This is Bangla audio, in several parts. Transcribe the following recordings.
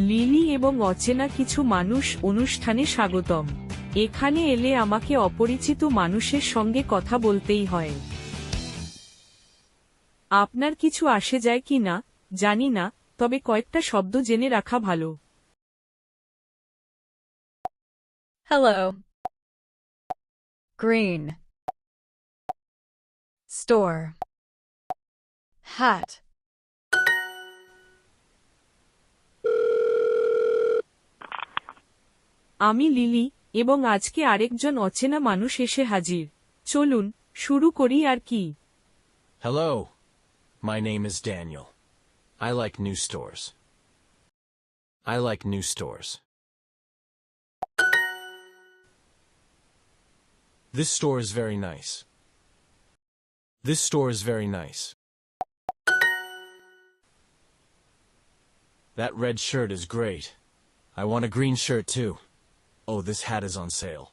লিলি এবং অচেনা কিছু মানুষ অনুষ্ঠানে স্বাগতম। এখানে এলে আমাকে অপরিচিত মানুষের সঙ্গে কথা বলতেই হয়। আপনার কিছু আসে যায় কি না জানি না, তবে কয়েকটা শব্দ জেনে রাখা ভালো। Hello. Green. Store. Hat. আমি লিলি, এবং আজকে আরেকজন অচেনা মানুষ এসে হাজির। চলুন শুরু করি আর কি। Hello. My name is Daniel. I like new stores. I like new stores. This store is very nice. This store is very nice. That red shirt is great. I want a green shirt too. Oh, this hat is on sale.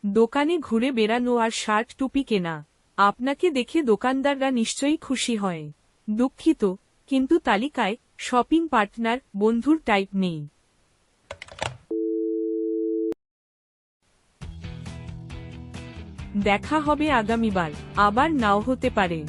দোকানে ঘুরে বেড়ানো আর শার্ট টুপি কেনা। আপনাকে দেখে দোকানদাররা নিশ্চয়ই খুশি হয়। দুঃখিত, কিন্তু তালিকায় শপিং পার্টনার বন্ধুর টাইপ নেই। দেখা হবে আগামীবার, আবার নাও হতে পারে।